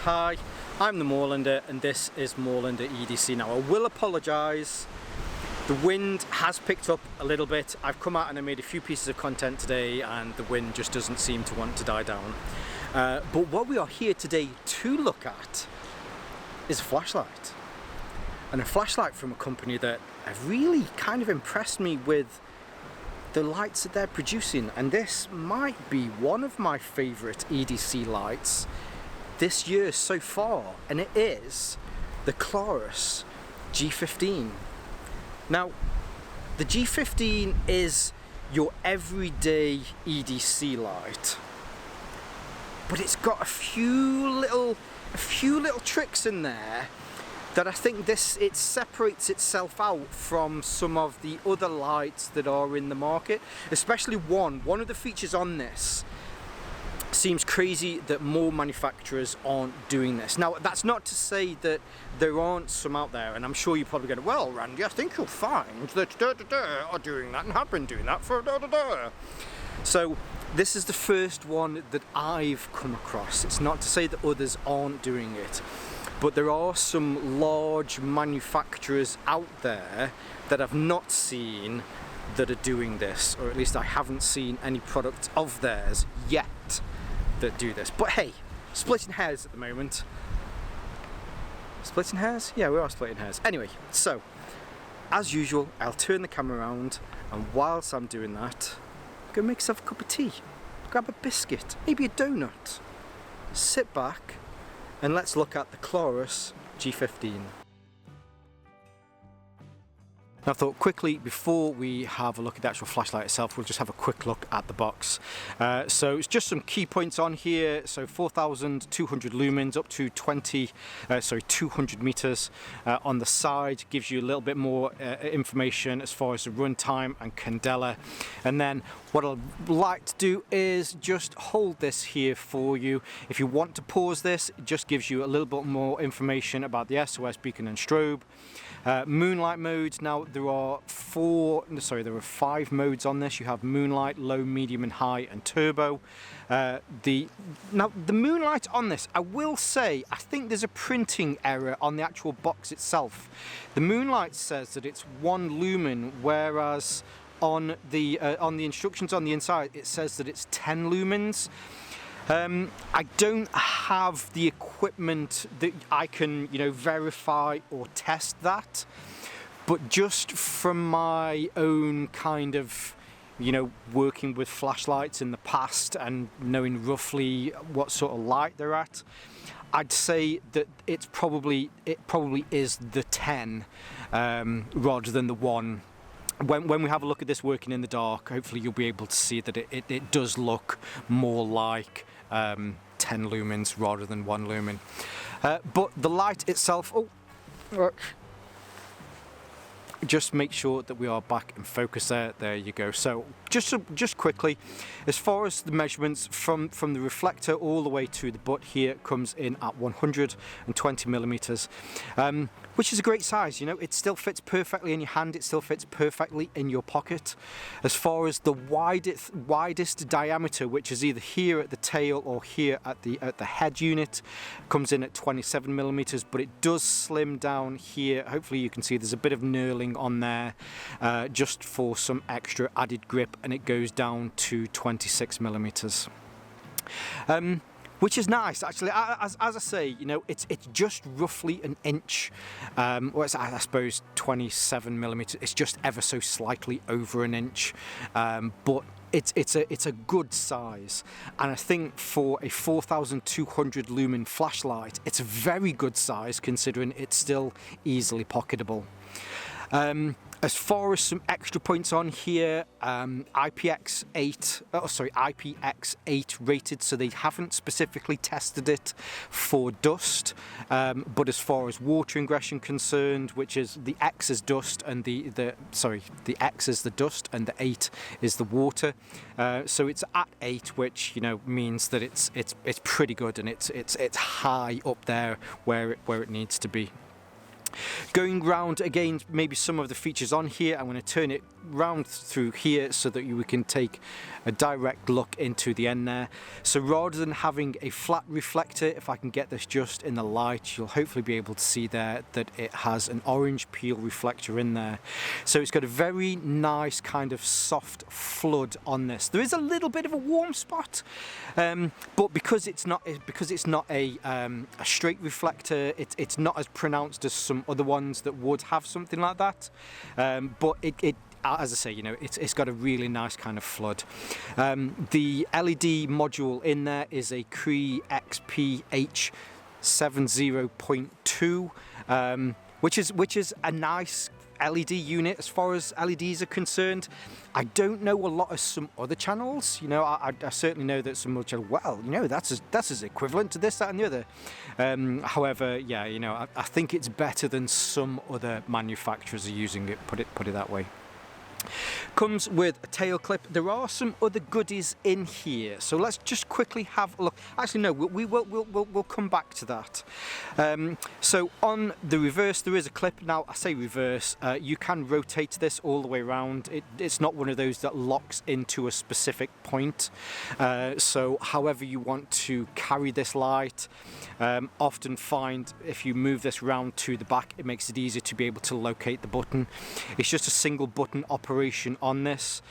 Hi, I'm the Moorlander and this is Moorlander EDC. Now I will apologise, the wind has picked up a little bit. I've come out and I made a few pieces of content today and the wind just doesn't seem to want to die down. But what we are here today to look at is a flashlight. And a flashlight from a company that have really kind of impressed me with the lights that they're producing, and this might be one of my favourite EDC lights this year so far, and it is the Klarus G15. Now, the G15 is your everyday EDC light, but it's got a few little tricks in there that I think it separates itself out from some of the other lights that are in the market. Especially one of the features on this seems crazy that more manufacturers aren't doing this. Now that's not to say that there aren't some out there, and I'm sure you're probably going, well Randy, I think you'll find that are doing that and have been doing that for So this is the first one that I've come across. It's not to say that others aren't doing it, but there are some large manufacturers out there that I've not seen that are doing this, or at least I haven't seen any product of theirs yet that do this. But hey, splitting hairs at the moment. Splitting hairs? Yeah, we are splitting hairs. Anyway, so as usual, I'll turn the camera around, and whilst I'm doing that, go make yourself a cup of tea, grab a biscuit, maybe a donut, sit back, and let's look at the Klarus G15. Now I thought quickly, before we have a look at the actual flashlight itself, we'll just have a quick look at the box. So it's just some key points on here. So 4,200 lumens up to 200 meters. On the side gives you a little bit more information as far as the runtime and candela. And then what I'd like to do is just hold this here for you. If you want to pause this, it just gives you a little bit more information about the SOS beacon and strobe. Moonlight modes. Now there are 5 modes on this. You have moonlight, low, medium and high, and turbo. Now the moonlight on this, I will say, I think there's a printing error on the actual box itself. The moonlight says that it's 1 lumen, whereas on the instructions on the inside it says that it's 10 lumens. I don't have the equipment that I can, verify or test that, but just from my own kind of, working with flashlights in the past and knowing roughly what sort of light they're at, I'd say that it probably is the 10 rather than the 1. When we have a look at this working in the dark, hopefully you'll be able to see that it does look more like 10 lumens rather than 1 lumen. But the light itself, just make sure that we are back in focus there you go. So just quickly, as far as the measurements from the reflector all the way to the butt here, comes in at 120 millimeters, which is a great size. It still fits perfectly in your hand, it still fits perfectly in your pocket. As far as the widest diameter, which is either here at the tail or here at the head unit, comes in at 27 millimeters, but it does slim down here. Hopefully you can see there's a bit of knurling on there, just for some extra added grip, and it goes down to 26 millimeters. Which is nice, actually. As I say, it's just roughly an inch. Well, it's, I suppose 27 millimeters. It's just ever so slightly over an inch, but it's a good size. And I think for a 4,200 lumen flashlight, it's a very good size considering it's still easily pocketable. As far as some extra points on here, IPX8 rated, so they haven't specifically tested it for dust, but as far as water ingression concerned, which is the X is dust and the X is the dust and the 8 is the water, so it's at 8, which means that it's pretty good, and it's high up there where it needs to be. Going round again, maybe some of the features on here, I'm going to turn it round through here so that we can take a direct look into the end there. So rather than having a flat reflector, if I can get this just in the light, you'll hopefully be able to see there that it has an orange peel reflector in there. So it's got a very nice kind of soft flood on this. There is a little bit of a warm spot, but because it's not a straight reflector, it's not as pronounced as some other ones that would have something like that. But it as I say, you know, it's got a really nice kind of flood. The LED module in there is a Cree XPH 70.2, which is a nice LED unit as far as LEDs are concerned. I don't know a lot of some other channels. You know, I certainly know that some other channels, well, you know, that's as equivalent to this, that and the other. However, yeah, you know, I think it's better than some other manufacturers are using it, put it that way. Comes with a tail clip. There are some other goodies in here, so let's just quickly have a look. Actually, no, we'll come back to that. So on the reverse, there is a clip. Now, I say reverse. You can rotate this all the way around. It's not one of those that locks into a specific point. So, however you want to carry this light, often find if you move this round to the back, it makes it easier to be able to locate the button. It's just a single button operation on this,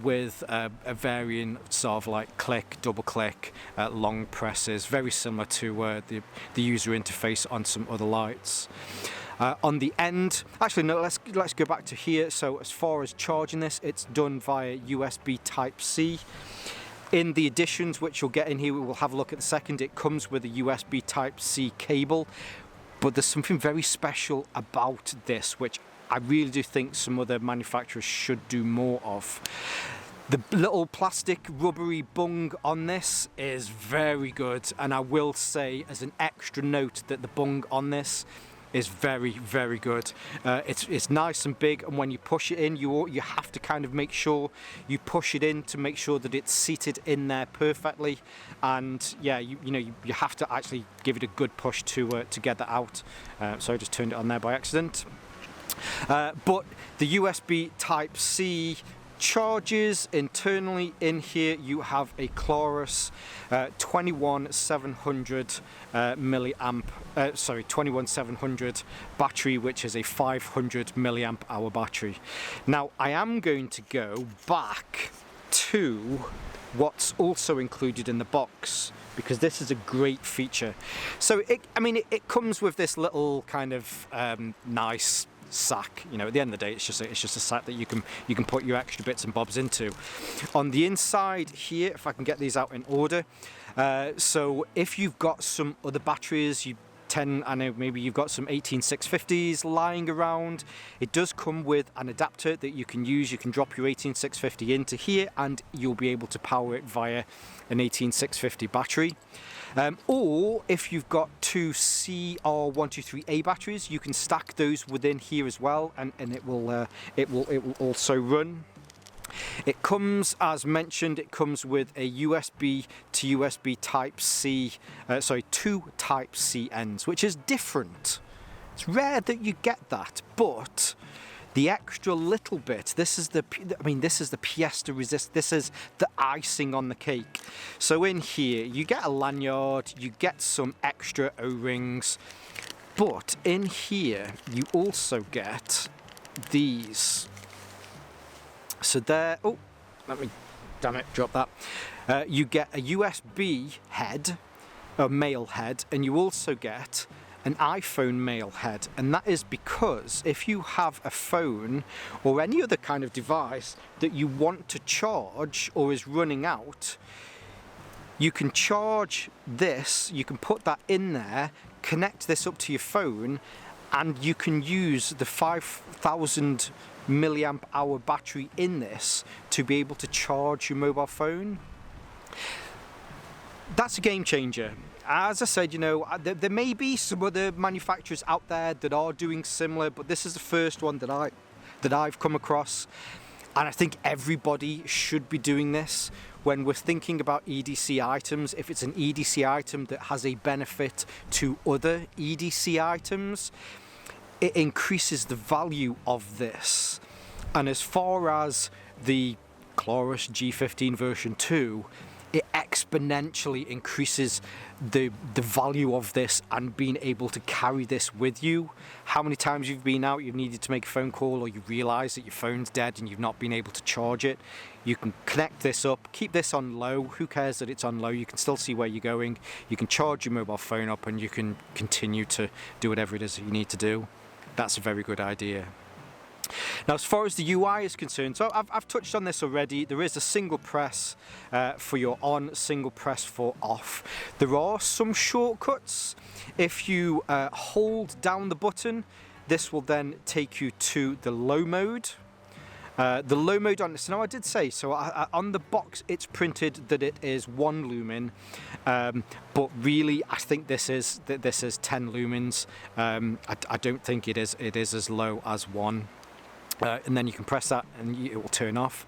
with a varying sort of like click, double click, long presses, very similar to the user interface on some other lights. On the end, actually no, let's go back to here. So as far as charging this, it's done via USB Type-C. In the additions, which you'll get in here, we will have a look at the second, it comes with a USB Type-C cable, but there's something very special about this, which I really do think some other manufacturers should do more of. The little plastic rubbery bung on this is very good, and I will say as an extra note that the bung on this is very, very good. It's nice and big, and when you push it in, you have to kind of make sure you push it in to make sure that it's seated in there perfectly. And yeah, you have to actually give it a good push to get that out. So I just turned it on there by accident. But the USB Type-C charges internally in here. You have a Klarus 21700 21700 battery, which is a 500 milliamp hour battery. Now I am going to go back to what's also included in the box, because this is a great feature. So it comes with this little kind of nice sack. You know, at the end of the day, it's just a sack that you can put your extra bits and bobs into. On the inside here, if I can get these out in order, so if you've got some other batteries, I know maybe you've got some 18650s lying around, it does come with an adapter that you can use. You can drop your 18650 into here and you'll be able to power it via an 18650 battery. Or if you've got two CR123A batteries, you can stack those within here as well, and it will also run. It comes, as mentioned, it comes with a USB to USB Type-C, two Type-C ends, which is different. It's rare that you get that, but the extra little bit, this is the pièce de resistance, this is the icing on the cake. So in here, you get a lanyard, you get some extra O-rings, but in here, you also get these. So there, damn it, drop that. You get a USB head, a male head, and you also get an iPhone male head, and that is because if you have a phone or any other kind of device that you want to charge or is running out, you can charge this, you can put that in there, connect this up to your phone, and you can use the 5000 milliamp hour battery in this to be able to charge your mobile phone. That's a game changer. As I said, you know, there may be some other manufacturers out there that are doing similar, but this is the first one that I've come across, and I think everybody should be doing this when we're thinking about EDC items. If it's an EDC item that has a benefit to other EDC items, it increases the value of this. And as far as the Klarus G15 version 2, it exponentially increases the value of this and being able to carry this with you. How many times you've been out, you've needed to make a phone call, or you realise that your phone's dead and you've not been able to charge it. You can connect this up, keep this on low. Who cares that it's on low? You can still see where you're going. You can charge your mobile phone up and you can continue to do whatever it is that you need to do. That's a very good idea. Now, as far as the UI is concerned, so I've touched on this already. There is a single press for your on, single press for off. There are some shortcuts. If you hold down the button, this will then take you to the low mode. The low mode on this, now I did say, so on the box it's printed that it is 1 lumen, but really I think this is 10 lumens. I don't think it is as low as 1. And then you can press that and it will turn off.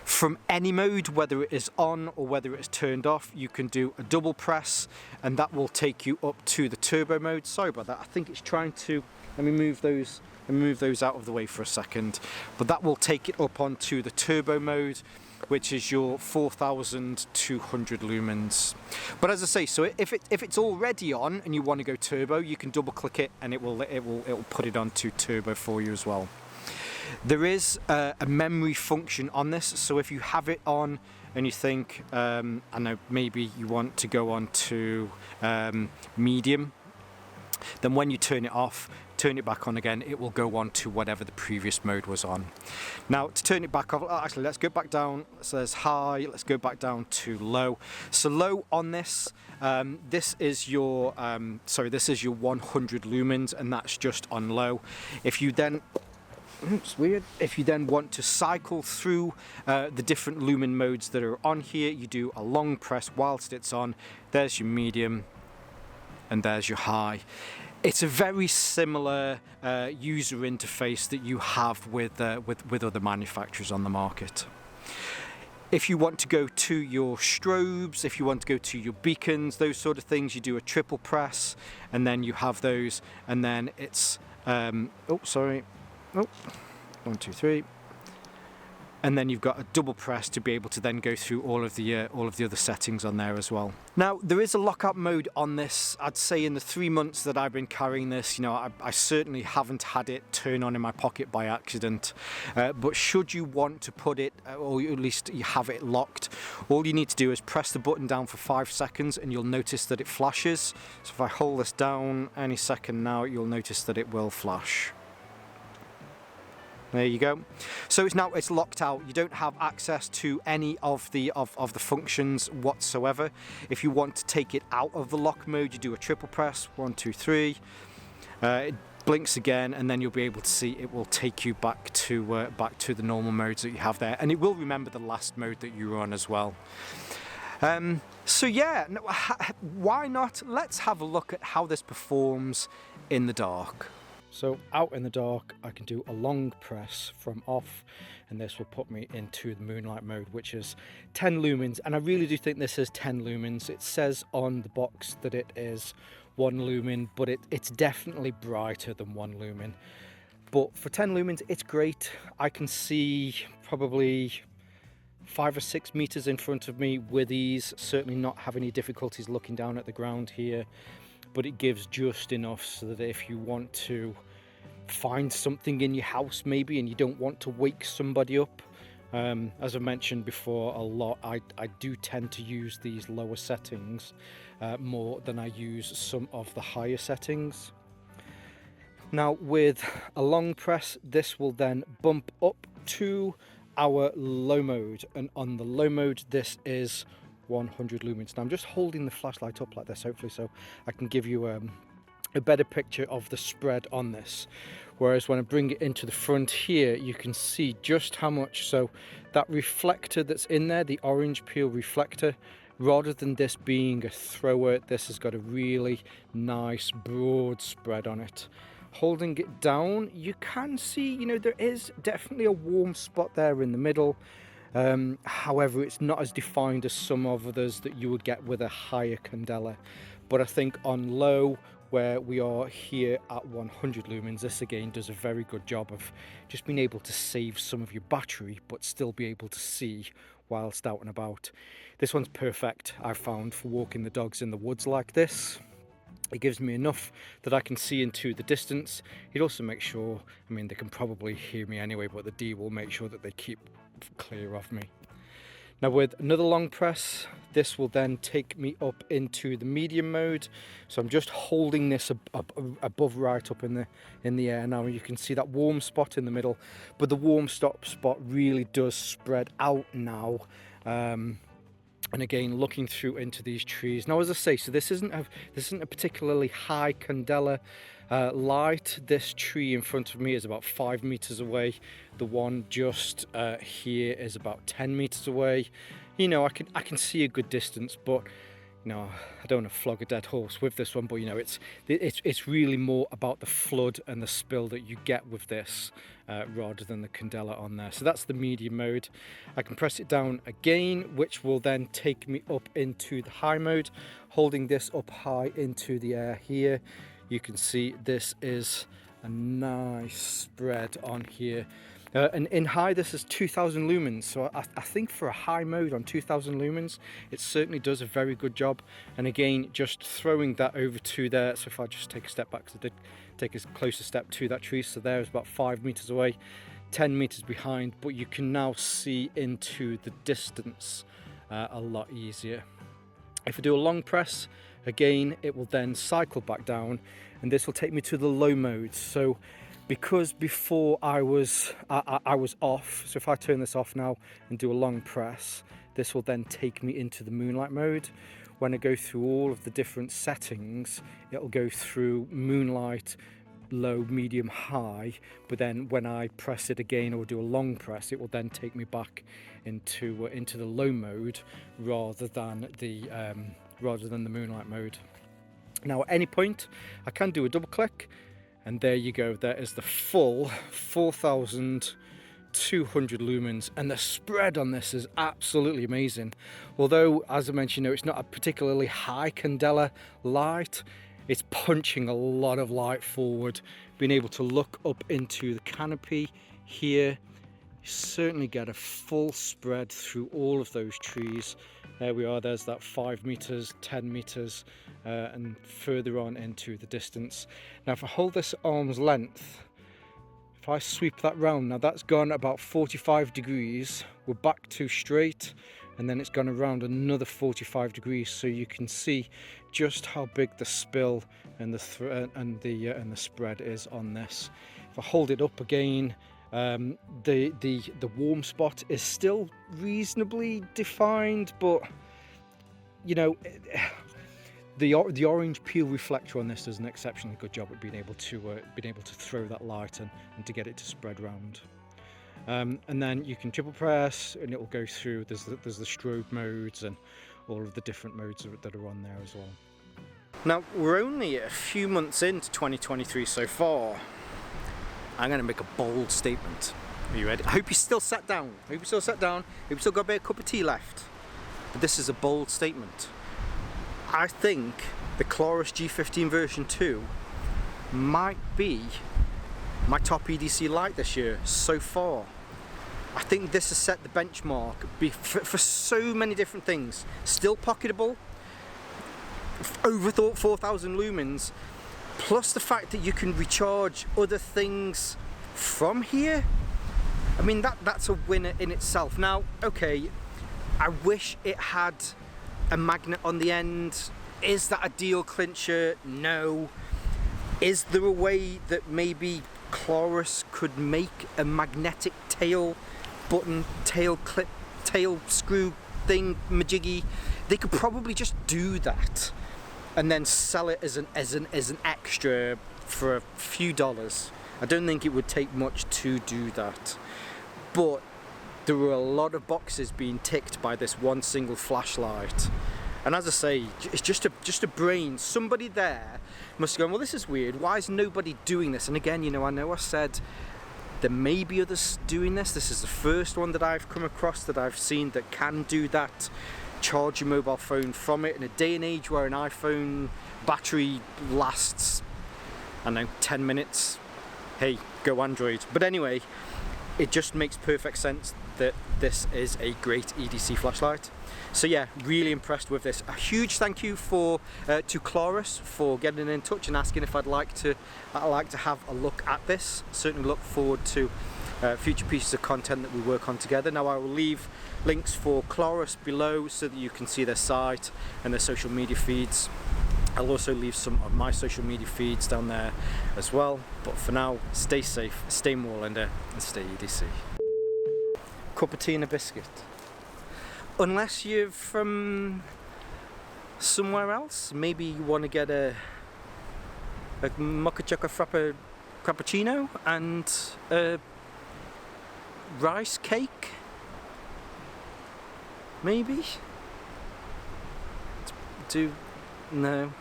From any mode, whether it is on or whether it is turned off, you can do a double press and that will take you up to the turbo mode. Sorry about that, I think it's trying to, let me move those out of the way for a second. But that will take it up onto the turbo mode, which is your 4,200 lumens. But as I say, so if it's already on and you want to go turbo, you can double click it and it will put it onto turbo for you as well. There is a memory function on this, so if you have it on and you think, I know maybe you want to go on to medium, then when you turn it off, turn it back on again, it will go on to whatever the previous mode was on. Now to turn it back off, actually let's go back down, so there's high, let's go back down to low. So low on this, this is your 100 lumens and that's just on low. If you then it's weird. If you then want to cycle through the different lumen modes that are on here, you do a long press whilst it's on. There's your medium and there's your high. It's a very similar user interface that you have with other manufacturers on the market. If you want to go to your strobes, if you want to go to your beacons, those sort of things, you do a triple press and then you have those, and then it's Oh, 1, 2, 3, and then you've got a double press to be able to then go through all of the other settings on there as well. Now there is a lockout mode on this. I'd say in the 3 months that I've been carrying this, you know, I certainly haven't had it turn on in my pocket by accident. But should you want to put it, or at least you have it locked, all you need to do is press the button down for 5 seconds and you'll notice that it flashes. So if I hold this down any second now, you'll notice that it will flash. There you go. So it's locked out. You don't have access to any of the functions whatsoever. If you want to take it out of the lock mode, you do a triple press, 1, 2, 3. It blinks again, and then you'll be able to see it will take you back to the normal modes that you have there, and it will remember the last mode that you were on as well. So yeah, why not? Let's have a look at how this performs in the dark. So out in the dark, I can do a long press from off, and this will put me into the moonlight mode, which is 10 lumens. And I really do think this is 10 lumens. It says on the box that it is 1 lumen, but it's definitely brighter than 1 lumen. But for 10 lumens, it's great. I can see probably 5 or 6 meters in front of me with ease, certainly not have any difficulties looking down at the ground here. But it gives just enough so that if you want to find something in your house maybe and you don't want to wake somebody up, as I mentioned before a lot, I do tend to use these lower settings more than I use some of the higher settings. Now with a long press, this will then bump up to our low mode, and on the low mode this is 100 lumens. Now I'm just holding the flashlight up like this, hopefully, so I can give you a better picture of the spread on this. Whereas when I bring it into the front here, you can see just how much. So that reflector that's in there, the orange peel reflector, rather than this being a thrower, this has got a really nice broad spread on it. Holding it down, you can see, you know, there is definitely a warm spot there in the middle. However, it's not as defined as some of others that you would get with a higher candela. But I think on low, where we are here at 100 lumens. This again does a very good job of just being able to save some of your battery but still be able to see whilst out and about. This one's perfect, I've found, for walking the dogs in the woods like this. It gives me enough that I can see into the distance. It also makes sure, I mean, they can probably hear me anyway, but the D will make sure that they keep clear of me. Now with another long press, this will then take me up into the medium mode. So I'm just holding this above, right up in the air. Now you can see that warm spot in the middle, but the warm spot really does spread out now. And again, looking through into these trees. Now, as I say, so this isn't a particularly high candela light. This tree in front of me is about 5 meters away. The one just here is about 10 meters away. You know, I can see a good distance, but you know, I don't want to flog a dead horse with this one. But you know, it's really more about the flood and the spill that you get with this rather than the candela on there. So that's the medium mode. I can press it down again, which will then take me up into the high mode. Holding this up high into the air here, you can see this is a nice spread on here. And in high, this is 2000 lumens, so I think for a high mode on 2000 lumens, it certainly does a very good job. And again, just throwing that over to there, so if I just take a step back, because I did take a closer step to that tree, so there is about 5 meters away, 10 meters behind, but you can now see into the distance a lot easier. If I do a long press, again, it will then cycle back down, and this will take me to the low mode. So because before I was off, so if I turn this off now and do a long press, this will then take me into the moonlight mode. When I go through all of the different settings, it'll go through moonlight, low, medium, high, but then when I press it again or do a long press, it will then take me back into the low mode rather than the moonlight mode. Now at any point, I can do a double click, and there you go, there is the full 4200 lumens, and the spread on this is absolutely amazing. Although, as I mentioned, it's not a particularly high candela light, it's punching a lot of light forward. Being able to look up into the canopy here, you certainly get a full spread through all of those trees. There we are, there's that 5 meters, 10 meters, and further on into the distance. Now if I hold this at arm's length, if I sweep that round, now that's gone about 45 degrees, we're back to straight, and then it's gone around another 45 degrees, so you can see just how big the spill and the spread is on this. If I hold it up again, the warm spot is still reasonably defined, but you know, the orange peel reflector on this does an exceptionally good job at being able to throw that light and to get it to spread round. And then you can triple press and it will go through. There's the strobe modes and all of the different modes that are on there as well. Now we're only a few months into 2023 so far. I'm going to make a bold statement. Are you ready? I hope you still sat down. I hope you still sat down. I hope you still got a bit of cup of tea left. But this is a bold statement. I think the Klarus G15 version 2 might be my top EDC light this year so far. I think this has set the benchmark for so many different things. Still pocketable, over 4000 lumens, plus the fact that you can recharge other things from here. I mean, that's a winner in itself. Now, okay, I wish it had a magnet on the end. Is that a deal clincher? No. Is there a way that maybe Klarus could make a magnetic tail button, tail clip, tail screw thing, majiggy? They could probably just do that and then sell it as an extra for a few dollars. I don't think it would take much to do that, but there were a lot of boxes being ticked by this one single flashlight. And as I say, it's just a brain. Somebody there must have gone, well, this is weird. Why is nobody doing this? And again, you know I said there may be others doing this. This is the first one that I've come across that I've seen that can do that. charge your mobile phone from it in a day and age where an iPhone battery lasts, I don't know, 10 minutes. Hey, go Android. But anyway, it just makes perfect sense that this is a great EDC flashlight. So yeah, really impressed with this. A huge thank you to Klarus for getting in touch and asking if I'd like to have a look at this. Certainly look forward to future pieces of content that we work on together. Now I will leave links for Klarus below so that you can see their site and their social media feeds. I'll also leave some of my social media feeds down there as well. But for now, stay safe, stay Moorlander, and stay EDC. Cup of tea and a biscuit. Unless you're from somewhere else, maybe you want to get a mocha chocolate frappuccino and a rice cake, maybe? No.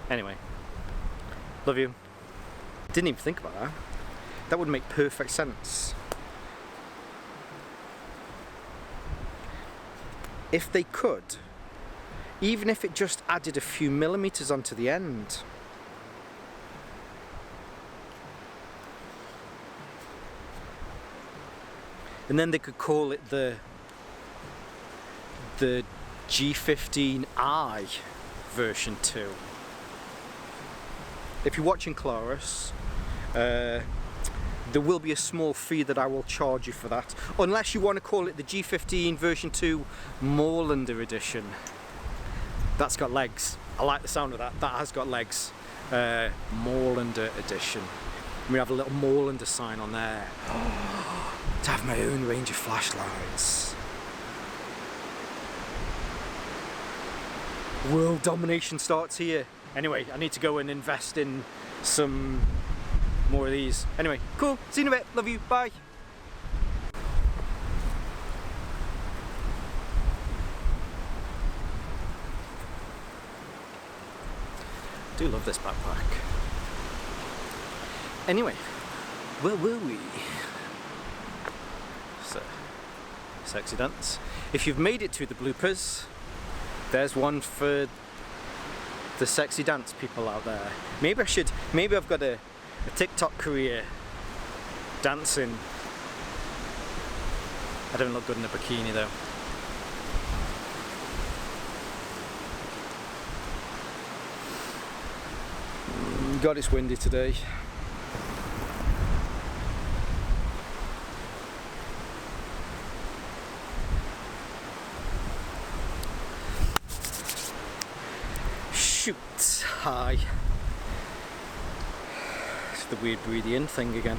Anyway, love you. Didn't even think about that. That would make perfect sense. If they could, even if it just added a few millimeters onto the end. And then they could call it the G15i version 2. If you're watching Klarus, there will be a small fee that I will charge you for that, unless you want to call it the G15 version 2 Moorlander edition. That's got legs. I like the sound of that. That has got legs. Moorlander edition. We have a little Moorlander sign on there. To have my own range of flashlights. World domination starts here. Anyway, I need to go and invest in some more of these. Anyway, cool. See you in a bit. Love you. Bye. I do love this backpack. Anyway, where were we? So, sexy dance. If you've made it to the bloopers, there's one for the sexy dance people out there. Maybe I've got a TikTok career dancing. I don't look good in a bikini though. God, it's windy today. Shoot, hi. It's the weird breathe in thing again.